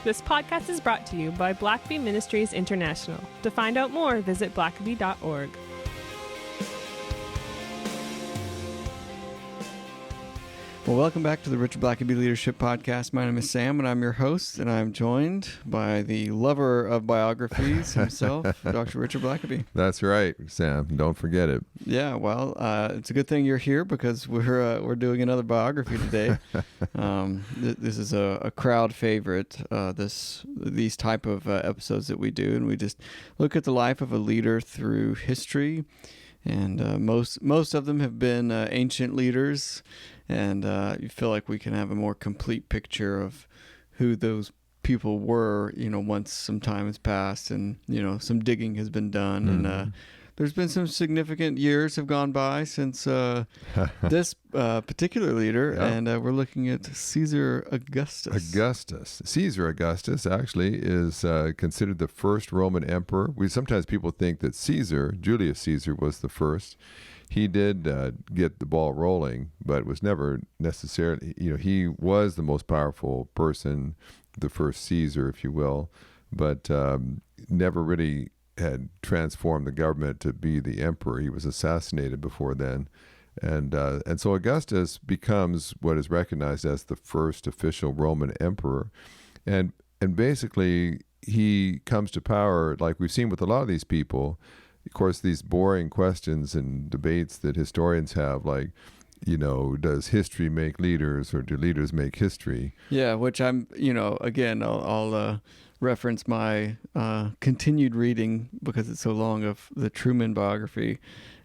This podcast is brought to you by Blackaby Ministries International. To find out more, visit blackaby.org. Well, welcome back to the Richard Blackaby Leadership Podcast. My name is Sam, and I'm your host, and I'm joined by the lover of biographies himself, Dr. Richard Blackaby. That's right, Sam. Don't forget it. Yeah, well, it's a good thing you're here because we're doing another biography today. This is a crowd favorite. These type of episodes that we do, and we just look at the life of a leader through history. And most of them have been ancient leaders, and you feel like we can have a more complete picture of who those people were, once some time has passed and, some digging has been done. Mm-hmm. And there's been some significant years have gone by since this particular leader, yep. And we're looking at Caesar Augustus. Caesar Augustus actually is considered the first Roman emperor. Sometimes people think that Julius Caesar, was the first. He did get the ball rolling, but was never necessarily, he was the most powerful person, the first Caesar, if you will, but never really had transformed the government to be the emperor. He was assassinated before then. And so Augustus becomes what is recognized as the first official Roman emperor. And basically he comes to power, like we've seen with a lot of these people. Of course, these boring questions and debates that historians have, like, does history make leaders or do leaders make history? Yeah, which I'm, again, I'll reference my continued reading, because it's so long, of the Truman biography.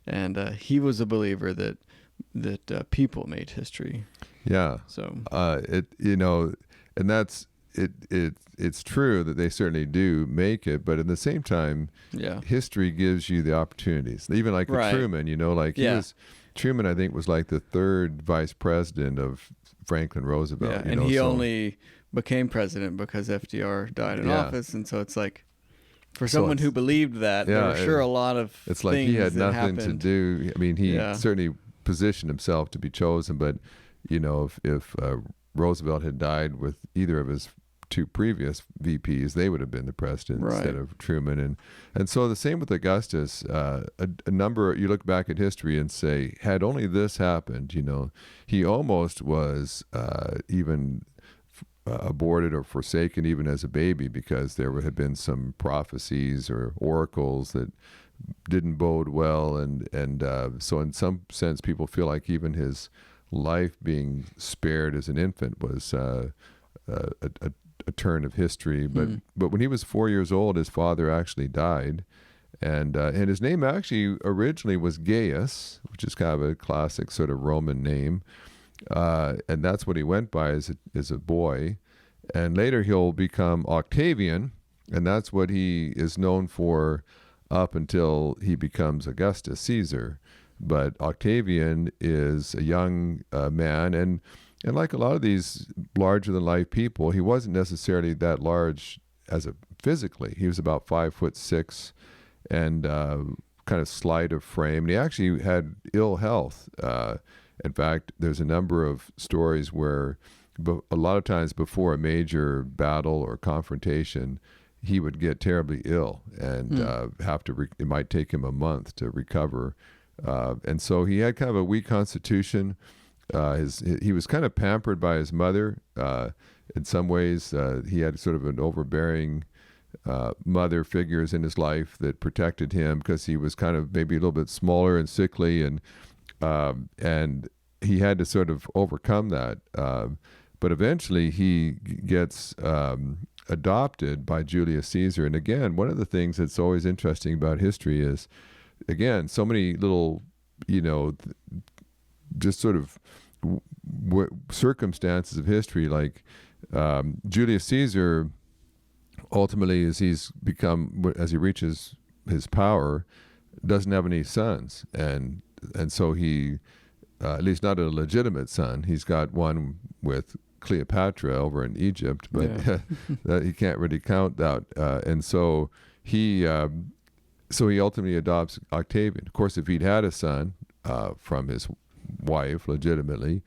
And he was a believer that people made history. Yeah. So and that's it's true that they certainly do make it, but at the same time, yeah, history gives you the opportunities. Even like with Truman, Truman, I think, was like the third vice president of Franklin Roosevelt. Yeah, and he only became president because FDR died in office, and so it's like, for someone who believed that, there were sure a lot of it's like things he had that nothing happened. to do. I mean, he certainly positioned himself to be chosen, but if Roosevelt had died with either of his two previous VPs, they would have been the president instead of Truman. And so the same with Augustus. A number, you look back at history and say, had only this happened, he almost was even aborted or forsaken even as a baby, because there had been some prophecies or oracles that didn't bode well. And so in some sense, people feel like even his life being spared as an infant was a turn of history. But when he was 4 years old, his father actually died. And his name actually originally was Gaius, which is kind of a classic sort of Roman name. And that's what he went by as a boy. And later he'll become Octavian, and that's what he is known for up until he becomes Augustus Caesar. But Octavian is a young man, and like a lot of these larger-than-life people, he wasn't necessarily that large physically. He was about 5'6", and kind of slight of frame. And he actually had ill health. In fact, there's a number of stories where a lot of times before a major battle or confrontation, he would get terribly ill and it might take him a month to recover. And so he had kind of a weak constitution. He was kind of pampered by his mother. In some ways, he had sort of an overbearing mother figures in his life that protected him, because he was kind of maybe a little bit smaller and sickly, and he had to sort of overcome that. But eventually he gets adopted by Julius Caesar. And again, one of the things that's always interesting about history is, again, so many little, just sort of circumstances of history, like Julius Caesar, ultimately, as he reaches his power, doesn't have any sons. And so he, at least not a legitimate son. He's got one with Cleopatra over in Egypt, but that he can't really count that. And so he ultimately adopts Octavian. Of course, if he'd had a son from his wife legitimately,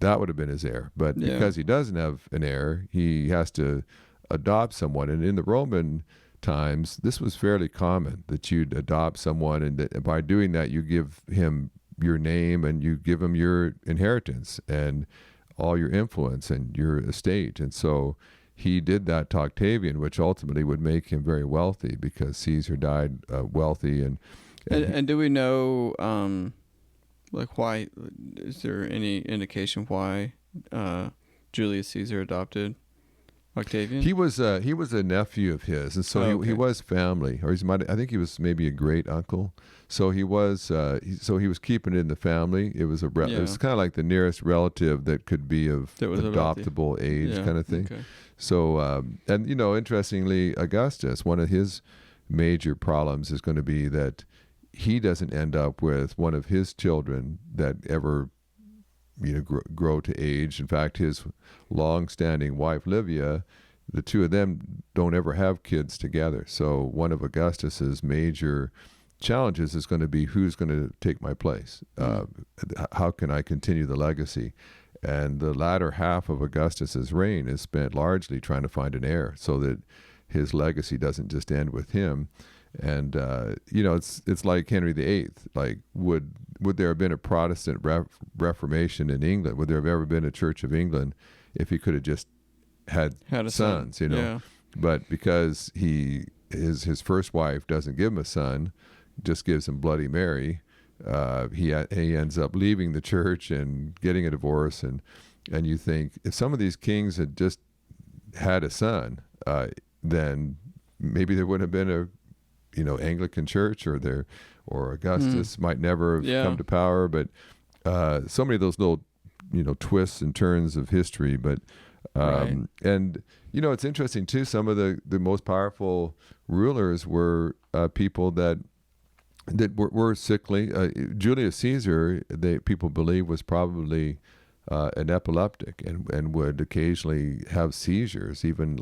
that would have been his heir. But because he doesn't have an heir, he has to adopt someone. And in the Roman times, this was fairly common, that you'd adopt someone, and that by doing that, you give him your name and you give him your inheritance and all your influence and your estate. And so he did that to Octavian, which ultimately would make him very wealthy, because Caesar died wealthy. And do we know, like, why? Is there any indication why Julius Caesar adopted Octavian? He was a nephew of his, and so he was family, or I think he was maybe a great uncle. So he was keeping it in the family. It was it was kind of like the nearest relative that could be of adoptable age, kind of thing. Okay. So and interestingly, Augustus, one of his major problems is going to be that he doesn't end up with one of his children that ever grow to age. In fact, his long-standing wife Livia, the two of them don't ever have kids together. So one of Augustus's major challenges is going to be, who's going to take my place? How can I continue the legacy? And the latter half of Augustus's reign is spent largely trying to find an heir, so that his legacy doesn't just end with him. And it's like Henry VIII. Like, would there have been a Protestant Reformation in England? Would there have ever been a Church of England if he could have just had sons? Son. But because his first wife doesn't give him a son, just gives him Bloody Mary, he ends up leaving the church and getting a divorce. And you think, if some of these kings had just had a son, then maybe there wouldn't have been a Anglican church, or Augustus might never have come to power. But so many of those little twists and turns of history. But and it's interesting too, some of the most powerful rulers were people that were sickly. Julius Caesar, people believe, was probably an epileptic and would occasionally have seizures, even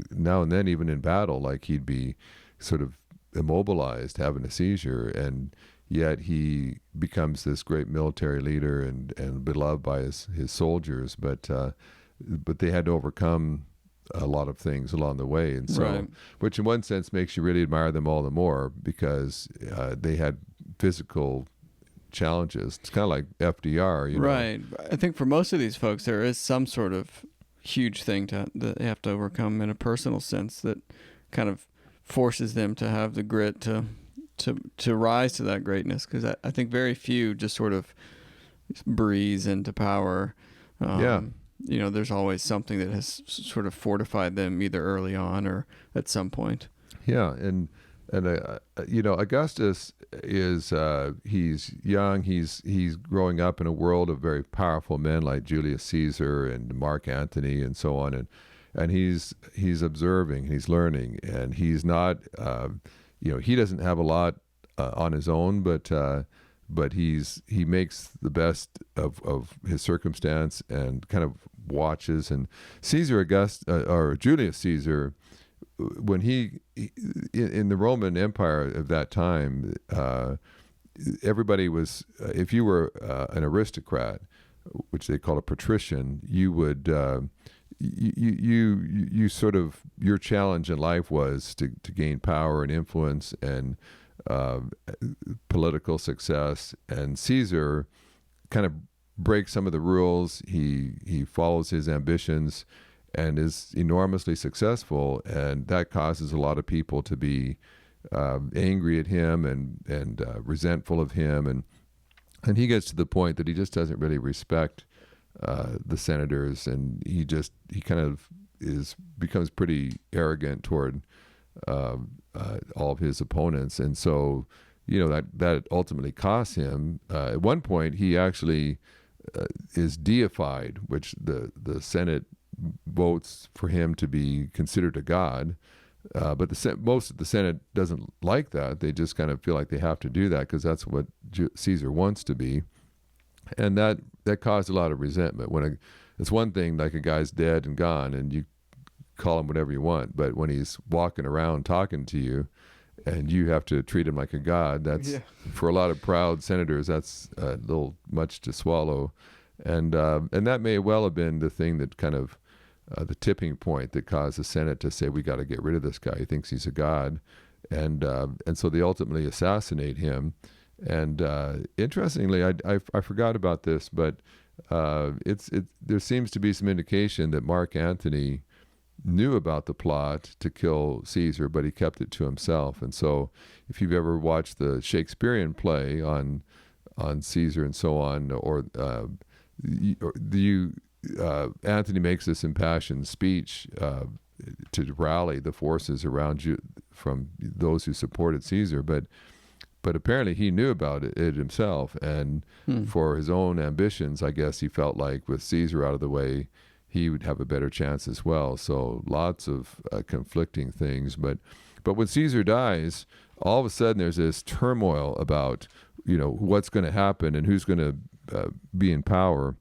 now and then, even in battle. Like, he'd be sort of immobilized, having a seizure, and yet he becomes this great military leader and beloved by his soldiers. But they had to overcome a lot of things along the way, and so which in one sense makes you really admire them all the more, because they had physical challenges. It's kind of like FDR, Right. I think for most of these folks, there is some sort of huge thing that they have to overcome in a personal sense that kind of forces them to have the grit to rise to that greatness. Because I think very few just sort of breeze into power. There's always something that has sort of fortified them, either early on or at some point. Yeah, and Augustus is he's young. He's growing up in a world of very powerful men like Julius Caesar and Mark Antony and so on, and he's observing, he's learning, and he's not he doesn't have a lot on his own, but he makes the best of his circumstance and kind of watches. And Julius Caesar, when he in the Roman Empire of that time, everybody was, if you were an aristocrat, which they call a patrician, you would you sort of, your challenge in life was to gain power and influence and political success. And Caesar kind of breaks some of the rules. He follows his ambitions and is enormously successful, and that causes a lot of people to be angry at him and resentful of him, and he gets to the point that he just doesn't really respect the senators, and he kind of becomes pretty arrogant toward all of his opponents. And so that ultimately costs him. At one point he actually is deified, which the Senate votes for him to be considered a god, but most of the Senate doesn't like that. They just kind of feel like they have to do that because that's what Caesar wants to be, and that caused a lot of resentment. It's one thing, like, a guy's dead and gone and you call him whatever you want, but when he's walking around talking to you and you have to treat him like a god, that's for a lot of proud senators, that's a little much to swallow. And that may well have been the thing that kind of the tipping point that caused the Senate to say, we got to get rid of this guy. He thinks he's a god. And so they ultimately assassinate him. And interestingly, I forgot about this, but there seems to be some indication that Mark Antony knew about the plot to kill Caesar, but he kept it to himself. And so if you've ever watched the Shakespearean play on Caesar and so on, or Antony makes this impassioned speech to rally the forces around you from those who supported Caesar, but apparently he knew about it himself, and for his own ambitions, I guess he felt like with Caesar out of the way, he would have a better chance as well. So lots of conflicting things, but when Caesar dies, all of a sudden there's this turmoil about what's going to happen and who's going to be in power,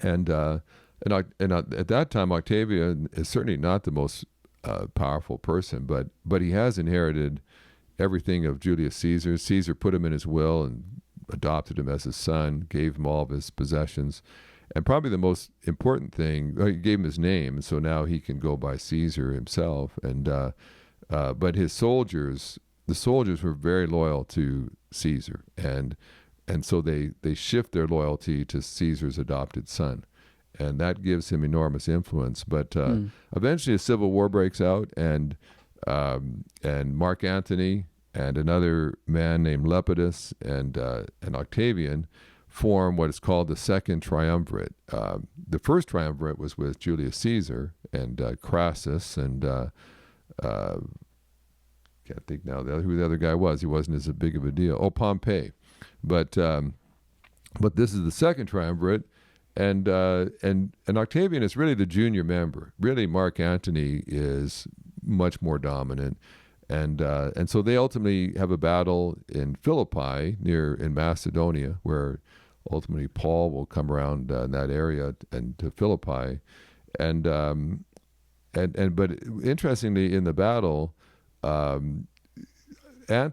and at that time Octavia is certainly not the most powerful person, but he has inherited everything of Julius Caesar. Caesar put him in his will and adopted him as his son, gave him all of his possessions. And probably the most important thing, he gave him his name, so now he can go by Caesar himself. And but the soldiers were very loyal to Caesar, and so they shift their loyalty to Caesar's adopted son, and that gives him enormous influence. But eventually, a civil war breaks out, and Mark Antony and another man named Lepidus and Octavian form what is called the Second Triumvirate. The first triumvirate was with Julius Caesar and Crassus and can't think now who the other guy was. He wasn't as big of a deal. Oh, Pompey. But this is the Second Triumvirate, and Octavian is really the junior member. Really, Mark Antony is much more dominant, and so they ultimately have a battle in Philippi in Macedonia, where ultimately Paul will come around in that area and to Philippi, but interestingly in the battle,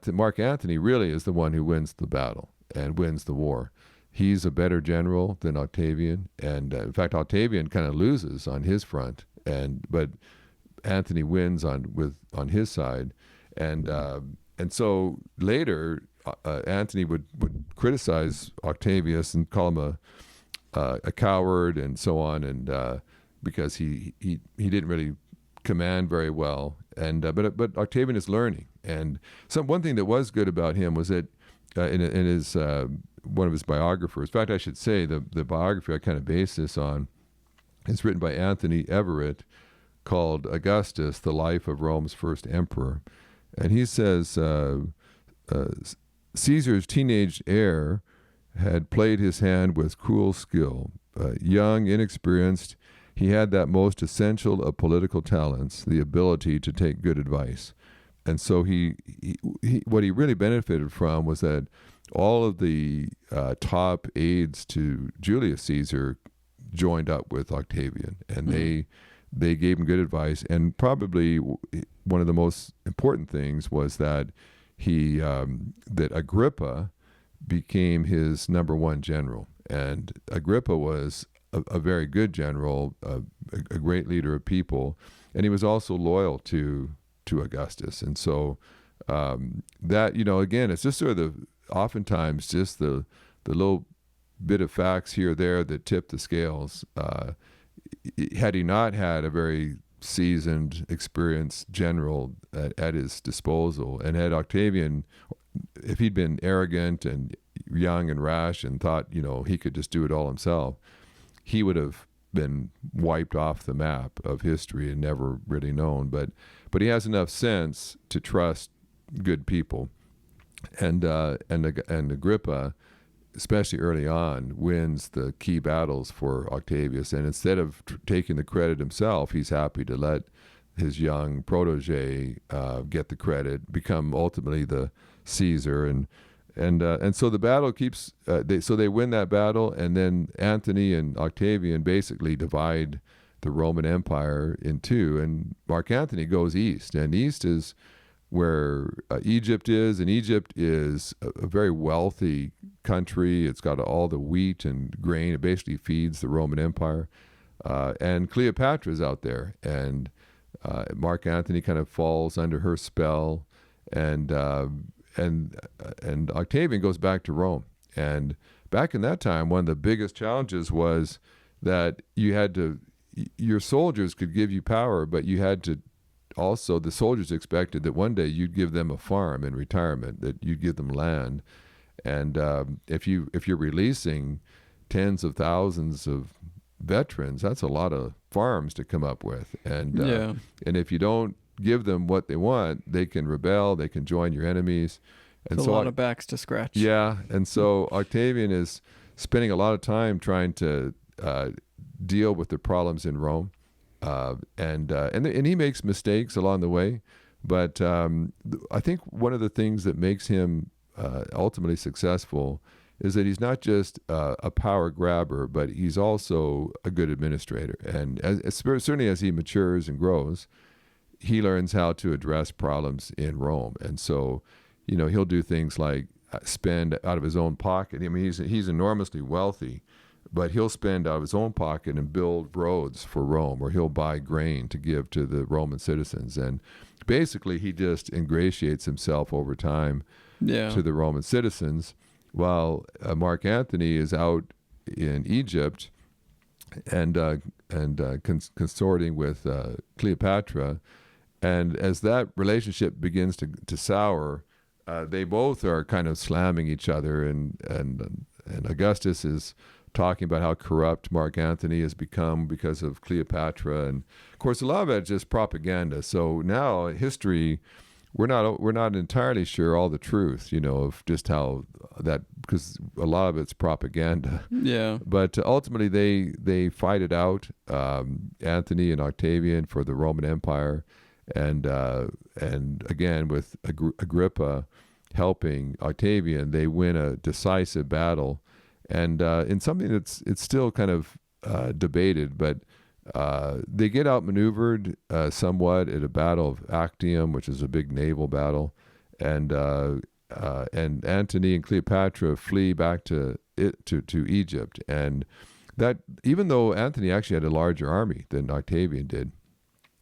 Mark Antony really is the one who wins the battle and wins the war. He's a better general than Octavian, and in fact Octavian kind of loses on his front, but Antony wins on his side, and so later Antony would criticize Octavius and call him a coward and so on, and because he didn't really command very well, and but Octavian is learning, and one thing that was good about him was that in his one of his biographers, in fact I should say the biography I kind of base this on is written by Anthony Everitt, called Augustus, the Life of Rome's First Emperor. And he says Caesar's teenage heir had played his hand with cruel skill. Young, inexperienced, he had that most essential of political talents, the ability to take good advice. And so he what he really benefited from was that all of the top aides to Julius Caesar joined up with Octavian, and they gave him good advice. And probably one of the most important things was that that Agrippa became his number one general. And Agrippa was a very good general, a great leader of people, and he was also loyal to Augustus. And so that, again, it's just sort of oftentimes just the little bit of facts here or there that tip the scales. Had he not had a very seasoned, experienced general at his disposal, and had Octavian, if he'd been arrogant and young and rash and thought, he could just do it all himself, he would have been wiped off the map of history and never really known. But he has enough sense to trust good people, and Agrippa, especially early on, wins the key battles for Octavius. And instead of taking the credit himself, he's happy to let his young protege get the credit, become ultimately the Caesar. And so the battle keeps. They win that battle, and then Antony and Octavian basically divide the Roman Empire in two. And Mark Antony goes east, and east is where Egypt is, and Egypt is a very wealthy country. It's got all the wheat and grain. It basically feeds the Roman Empire. And Cleopatra's out there, and Mark Antony kind of falls under her spell, and Octavian goes back to Rome. And back in that time, one of the biggest challenges was that your soldiers could give you power, but you had to also, the soldiers expected that one day you'd give them a farm in retirement, that you'd give them land. And if you're releasing tens of thousands of veterans, that's a lot of farms to come up with. And and if you don't give them what they want, they can rebel, they can join your enemies. And it's a lot of backs to scratch. Yeah, and so Octavian is spending a lot of time trying to deal with the problems in Rome, and he makes mistakes along the way. But I think one of the things that makes him ultimately successful is that he's not just a power grabber, but he's also a good administrator. And certainly as he matures and grows, he learns how to address problems in Rome. And so, he'll do things like spend out of his own pocket. I mean, he's enormously wealthy, but he'll spend out of his own pocket and build roads for Rome, or he'll buy grain to give to the Roman citizens. And basically, he just ingratiates himself over time to the Roman citizens, while Mark Antony is out in Egypt and consorting with Cleopatra. And as that relationship begins to sour, they both are kind of slamming each other, and Augustus is talking about how corrupt Mark Antony has become because of Cleopatra, and of course a lot of it is just propaganda. So now history, we're not entirely sure all the truth, of just how that, because a lot of it's propaganda. Yeah. But ultimately they fight it out, Antony and Octavian, for the Roman Empire. And again, with Agrippa helping Octavian, they win a decisive battle, and in something it's still kind of debated, but they get outmaneuvered somewhat at a battle of Actium, which is a big naval battle, and Antony and Cleopatra flee back to Egypt, and that, even though Antony actually had a larger army than Octavian did.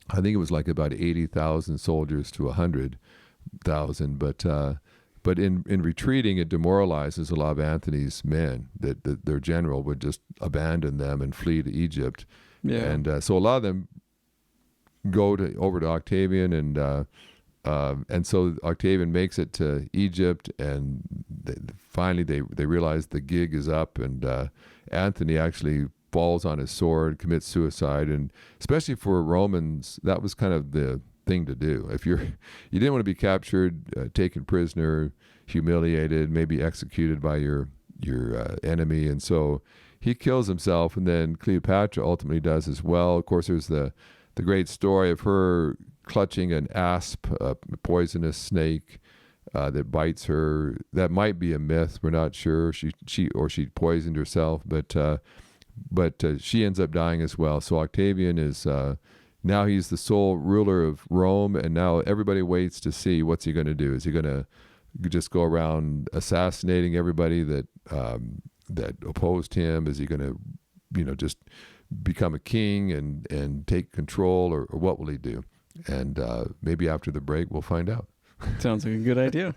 I think it was like about 80,000 soldiers to 100,000, but in retreating, it demoralizes a lot of Antony's men, that their general would just abandon them and flee to Egypt. Yeah. And so a lot of them go over to Octavian, and so Octavian makes it to Egypt, and finally they realize the gig is up, and Antony actually falls on his sword, commits suicide. And especially for Romans, that was kind of the thing to do. If you didn't want to be captured, taken prisoner, humiliated, maybe executed by your enemy. And so he kills himself, and then Cleopatra ultimately does as well. Of course, there's the great story of her clutching an asp, a poisonous snake that bites her. That might be a myth. We're not sure. She poisoned herself, but she ends up dying as well. So Octavian is now he's the sole ruler of Rome, and now everybody waits to see what's he going to do. Is he going to just go around assassinating everybody that opposed him? Is he going to just become a king and take control, or what will he do? And maybe after the break we'll find out. Sounds like a good idea.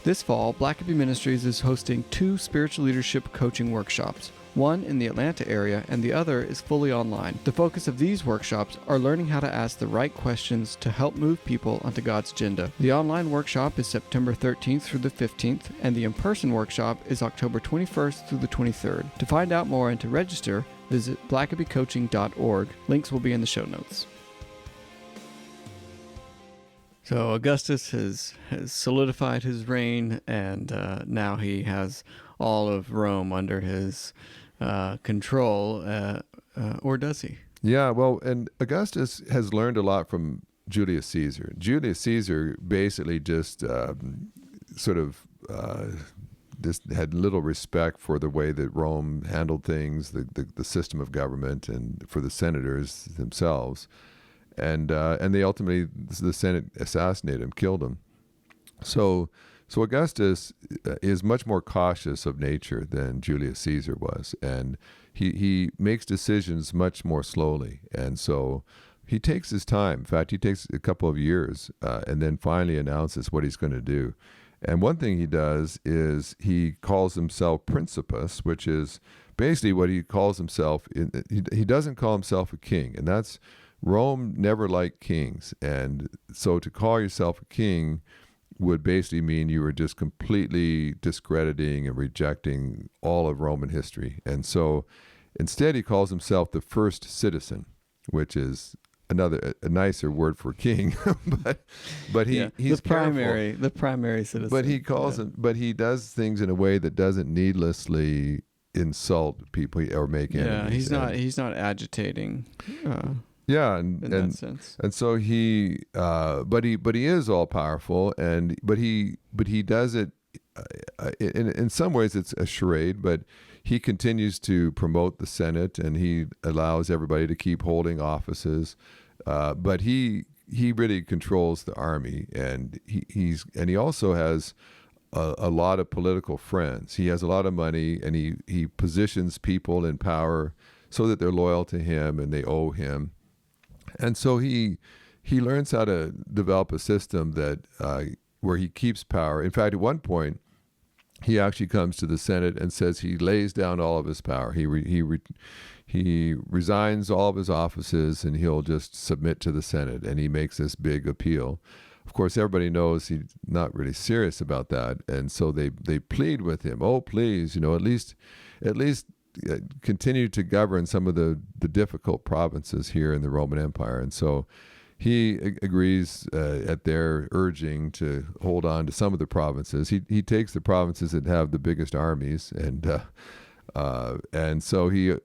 This fall, Blackaby Ministries is hosting 2 spiritual leadership coaching workshops, one in the Atlanta area and the other is fully online. The focus of these workshops are learning how to ask the right questions to help move people onto God's agenda. The online workshop is September 13th through the 15th, and the in-person workshop is October 21st through the 23rd. To find out more and to register, visit blackabycoaching.org. Links will be in the show notes. So Augustus has solidified his reign, and now he has all of Rome under his control, or does he? Yeah, well, and Augustus has learned a lot from Julius Caesar. Julius Caesar basically just just had little respect for the way that Rome handled things, the system of government, and for the senators themselves. And they ultimately, the Senate assassinated him, killed him. So So Augustus is much more cautious of nature than Julius Caesar was, and he makes decisions much more slowly, and so he takes his time. In fact, he takes a couple of years, and then finally announces what he's going to do. And one thing he does is he calls himself Principus, which is basically what he calls himself. He doesn't call himself a king, and that's Rome never liked kings, and so to call yourself a king would basically mean you were just completely discrediting and rejecting all of Roman history. And so instead he calls himself the first citizen, which is a nicer word for king. but he's the primary citizen. But he calls him, but he does things in a way that doesn't needlessly insult people or make enemies. He's not agitating. In that sense. And so but he is all powerful, but he does it in some ways it's a charade, but he continues to promote the Senate, and he allows everybody to keep holding offices, but he really controls the army, and he also has a lot of political friends. He has a lot of money, and he positions people in power so that they're loyal to him and they owe him. And so he learns how to develop a system that where he keeps power. In fact, at one point, he actually comes to the Senate and says he lays down all of his power. He resigns all of his offices, and he'll just submit to the Senate. And he makes this big appeal. Of course, everybody knows he's not really serious about that, and so they plead with him. Oh, please, at least continue to govern some of the difficult provinces here in the Roman Empire. And so he agrees at their urging to hold on to some of the provinces. He takes the provinces that have the biggest armies, and so he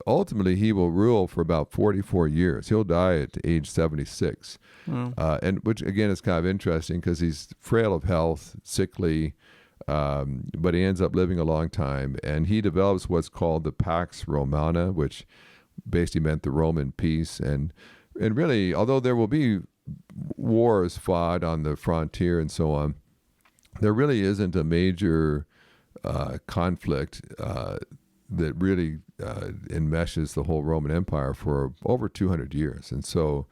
will rule for about 44 years. He'll die at age 76. And which again is kind of interesting because he's frail of health, sickly, but he ends up living a long time, and he develops what's called the Pax Romana, which basically meant the Roman peace. And really, although there will be wars fought on the frontier and so on, there really isn't a major conflict that really enmeshes the whole Roman Empire for over 200 years. And so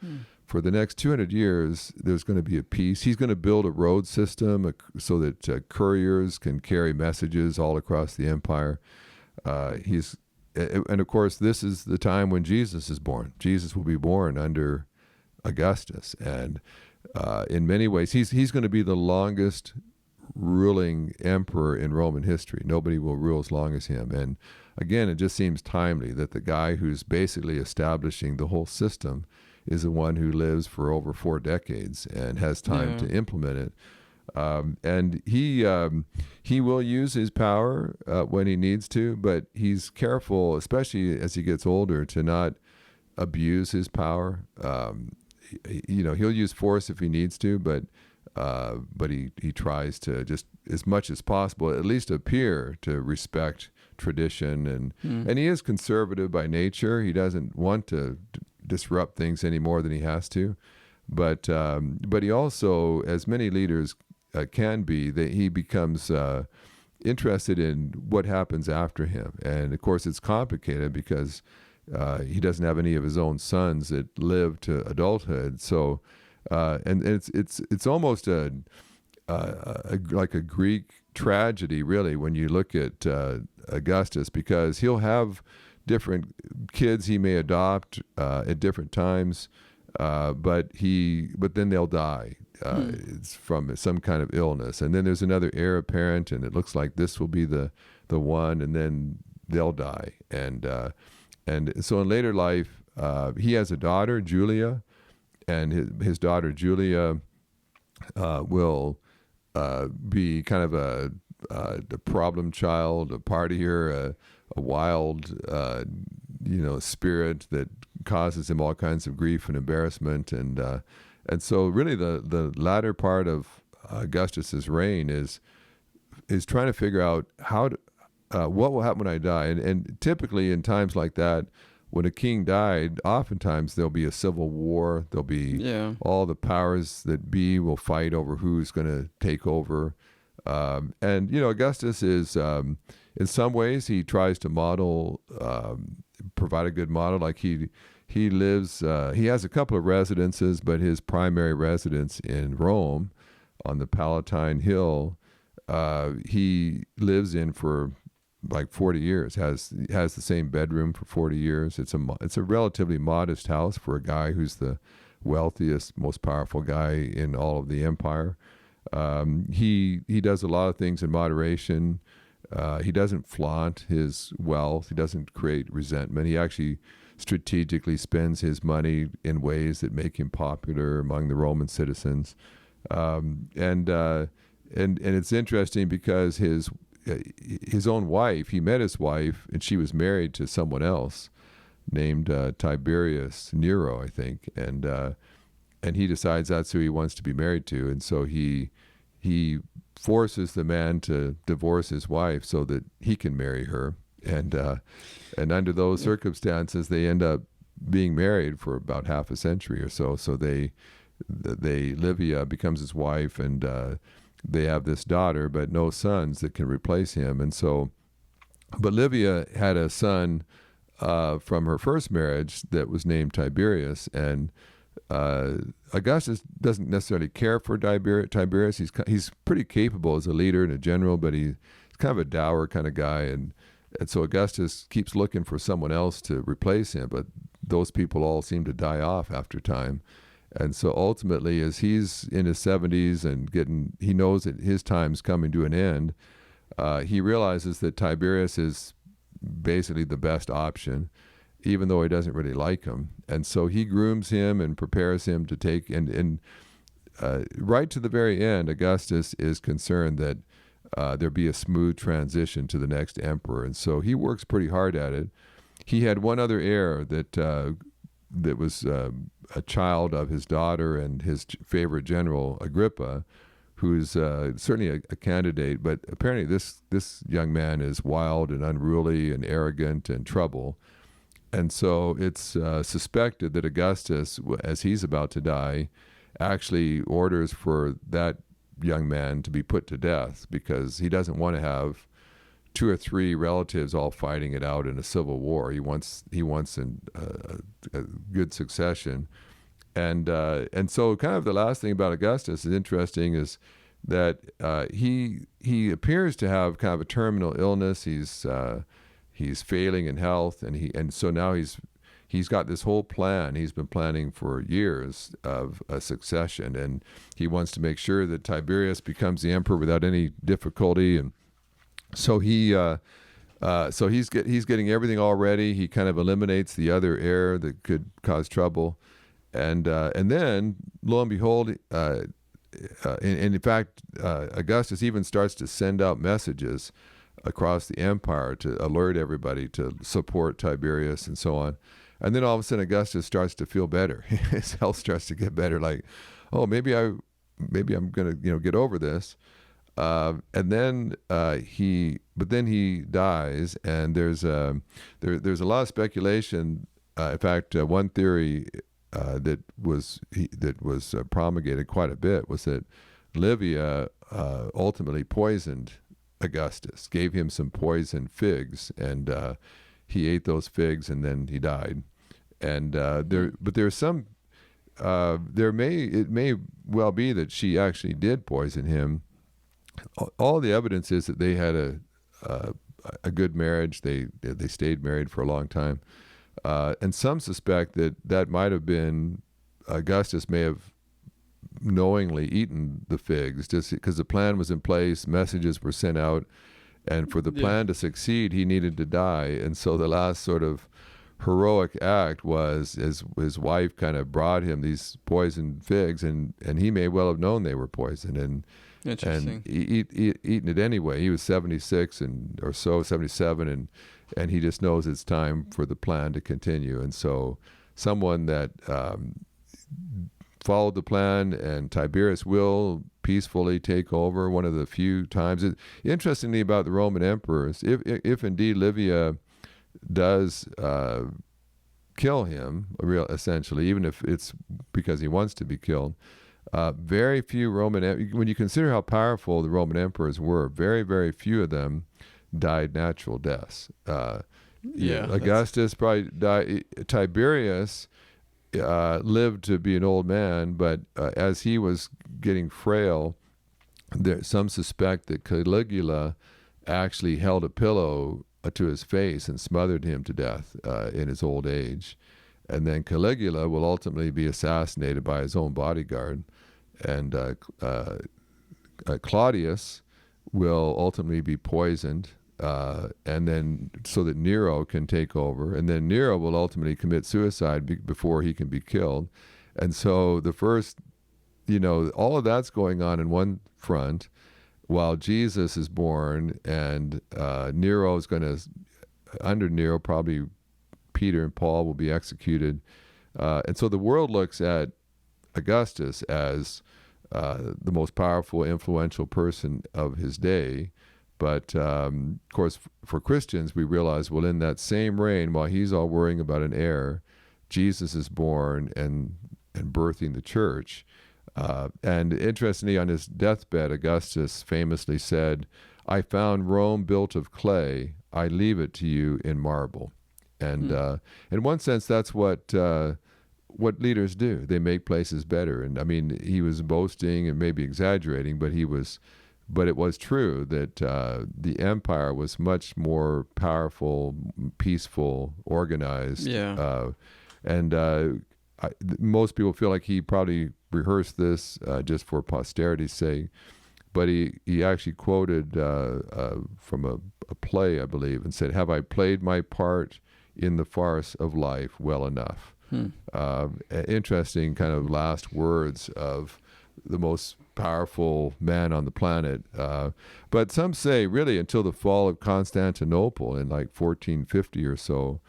for the next 200 years, there's going to be a peace. He's going to build a road system so that couriers can carry messages all across the empire. And of course, this is the time when Jesus is born. Jesus will be born under Augustus. And in many ways, he's going to be the longest ruling emperor in Roman history. Nobody will rule as long as him. And again, it just seems timely that the guy who's basically establishing the whole system is the one who lives for over 4 decades and has time to implement it. And he will use his power when he needs to, but he's careful, especially as he gets older, to not abuse his power. He'll use force if he needs to, but he tries to just as much as possible at least appear to respect tradition, and he is conservative by nature. He doesn't want to disrupt things any more than he has to, but he also, as many leaders can be, that he becomes interested in what happens after him. And of course, it's complicated because he doesn't have any of his own sons that live to adulthood. So, and it's almost like a Greek tragedy, really, when you look at Augustus, because he'll have different kids he may adopt at different times, but then they'll die. It's from some kind of illness, and then there's another heir apparent, and it looks like this will be the one, and then they'll die. And so in later life, he has a daughter, Julia, and his daughter Julia will be kind of a problem child, a partier, a wild spirit that causes him all kinds of grief and embarrassment. And so really the latter part of Augustus's reign is trying to figure out what will happen when I die. And typically in times like that, when a king died, oftentimes there'll be a civil war. There'll be all the powers that be will fight over who's going to take over. And Augustus is, in some ways, he tries to model, provide a good model. Like he lives, he has a couple of residences, but his primary residence in Rome, on the Palatine Hill, he lives in for like 40 years. Has the same bedroom for 40 years. It's a relatively modest house for a guy who's the wealthiest, most powerful guy in all of the empire. He does a lot of things in moderation. He doesn't flaunt his wealth. He doesn't create resentment. He actually strategically spends his money in ways that make him popular among the Roman citizens. And it's interesting because his own wife, he met his wife, and she was married to someone else named Tiberius Nero, I think, and he decides that's who he wants to be married to, and so he forces the man to divorce his wife so that he can marry her, and under those circumstances, they end up being married for about half a century or so. So Livia becomes his wife, and they have this daughter, but no sons that can replace him. And so, but Livia had a son from her first marriage that was named Tiberius, and Augustus doesn't necessarily care for Tiberius. He's pretty capable as a leader and a general, but he's kind of a dour kind of guy, and so Augustus keeps looking for someone else to replace him, but those people all seem to die off after time. And so ultimately, as he's in his 70s and he knows that his time's coming to an end, he realizes that Tiberius is basically the best option, even though he doesn't really like him. And so he grooms him and prepares him to take, and right to the very end, Augustus is concerned that there be a smooth transition to the next emperor. And so he works pretty hard at it. He had one other heir that was a child of his daughter and his favorite general, Agrippa, who's certainly a candidate, but apparently this young man is wild and unruly and arrogant and trouble. And so it's suspected that Augustus, as he's about to die, actually orders for that young man to be put to death because he doesn't want to have 2 or 3 relatives all fighting it out in a civil war. He wants a good succession. And so kind of the last thing about Augustus is interesting is that he appears to have kind of a terminal illness. He's failing in health, and so now he's got this whole plan he's been planning for years of a succession, and he wants to make sure that Tiberius becomes the emperor without any difficulty. And so he's getting everything all ready. He kind of eliminates the other heir that could cause trouble, and then lo and behold, and in fact, Augustus even starts to send out messages across the empire to alert everybody to support Tiberius and so on. And then all of a sudden, Augustus starts to feel better. His health starts to get better. Like, oh, maybe I'm gonna get over this. And then he dies, and there's a lot of speculation. In fact, one theory that was promulgated quite a bit was that Livia ultimately poisoned Augustus, gave him some poisoned figs, and he ate those figs, and then he died. And it may well be that she actually did poison him. All the evidence is that they had a good marriage. They stayed married for a long time, and some suspect that might have been Augustus may have knowingly eaten the figs just because the plan was in place, messages were sent out, and for the plan to succeed, he needed to die. And so the last sort of heroic act was his wife kind of brought him these poisoned figs, and he may well have known they were poisoned, and eaten it anyway. He was 76 or so, 77, and he just knows it's time for the plan to continue. And so someone that followed the plan, and Tiberius will peacefully take over one of the few times. Interestingly about the Roman emperors, if indeed Livia does kill him, essentially, even if it's because he wants to be killed, Very few when you consider how powerful the Roman emperors were, very, very few of them died natural deaths. Augustus probably died. Tiberius lived to be an old man, but as he was getting frail, some suspect that Caligula actually held a pillow to his face and smothered him to death in his old age. And then Caligula will ultimately be assassinated by his own bodyguard. And Claudius will ultimately be poisoned, and then so that Nero can take over. And then Nero will ultimately commit suicide before he can be killed. And so the first, all of that's going on in one front while Jesus is born, and Nero is going to, under Nero, probably Peter and Paul will be executed. And so the world looks at Augustus as the most powerful, influential person of his day. But, of course, for Christians, we realize, well, in that same reign, while he's all worrying about an heir, Jesus is born and birthing the church. And interestingly, on his deathbed, Augustus famously said, "I found Rome built of clay. I leave it to you in marble." And in one sense, that's what leaders do. They make places better. And I mean, he was boasting and maybe exaggerating, but it was true that the empire was much more powerful, peaceful, organized. Yeah. Most people feel like he probably rehearsed this just for posterity's sake, but he actually quoted from a play, I believe, and said, "Have I played my part in the farce of life well enough?" Interesting kind of last words of the most powerful man on the planet. But some say really until the fall of Constantinople in like 1450 or so,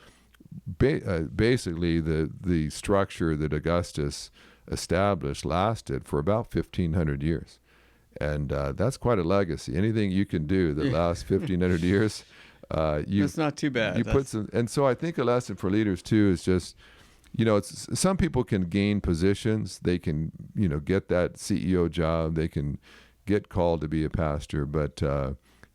basically the structure that Augustus established lasted for about 1,500 years. And that's quite a legacy. Anything you can do that lasts 1,500 years, that's not too bad. And so I think a lesson for leaders too is just, some people can gain positions. They can, get that CEO job. They can get called to be a pastor. But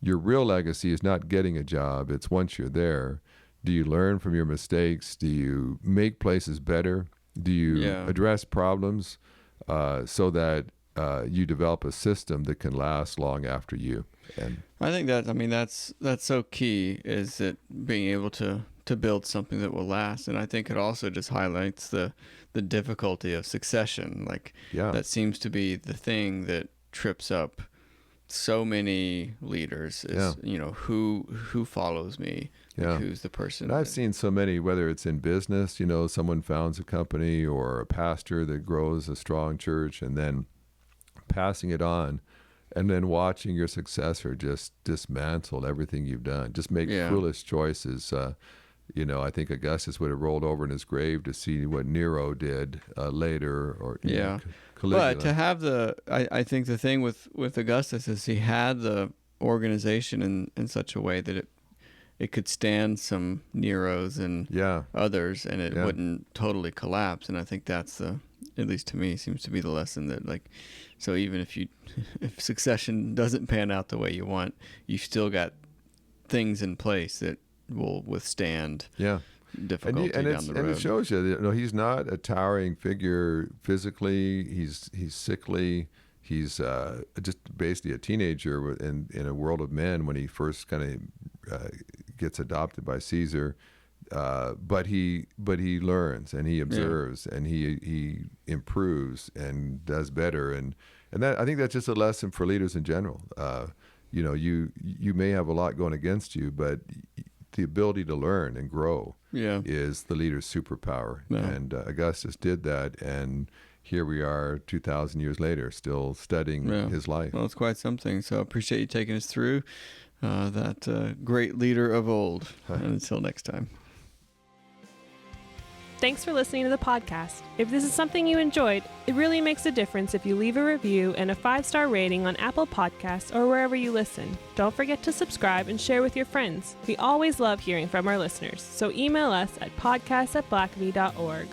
your real legacy is not getting a job. It's once you're there. Do you learn from your mistakes? Do you make places better? Do you address problems so that you develop a system that can last long after you? And I think that's so key, is that being able to build something that will last. And I think it also just highlights the difficulty of succession. That seems to be the thing that trips up so many leaders is, who follows me, who's the person. And I've seen so many, whether it's in business, someone founds a company, or a pastor that grows a strong church and then passing it on, and then watching your successor just dismantle everything you've done, just make foolish choices. I think Augustus would have rolled over in his grave to see what Nero did later, or Caligula. But to have I think the thing with Augustus is he had the organization in such a way that it could stand some Neros and others, and it wouldn't totally collapse. And I think that's at least to me, seems to be the lesson that so even if succession doesn't pan out the way you want, you still got things in place that will withstand difficulty down the road. And it shows you that he's not a towering figure physically. He's sickly. He's just basically a teenager in a world of men when he first kind of gets adopted by Caesar. But he learns, and he observes, and he improves and does better. And that, I think that's just a lesson for leaders in general. You may have a lot going against you, but the ability to learn and grow is the leader's superpower. And Augustus did that, and here we are 2,000 years later, still studying his life. Well, it's quite something. So I appreciate you taking us through that great leader of old. And until next time. Thanks for listening to the podcast. If this is something you enjoyed, it really makes a difference if you leave a review and a 5-star rating on Apple Podcasts or wherever you listen. Don't forget to subscribe and share with your friends. We always love hearing from our listeners, so email us at podcast@blackaby.org.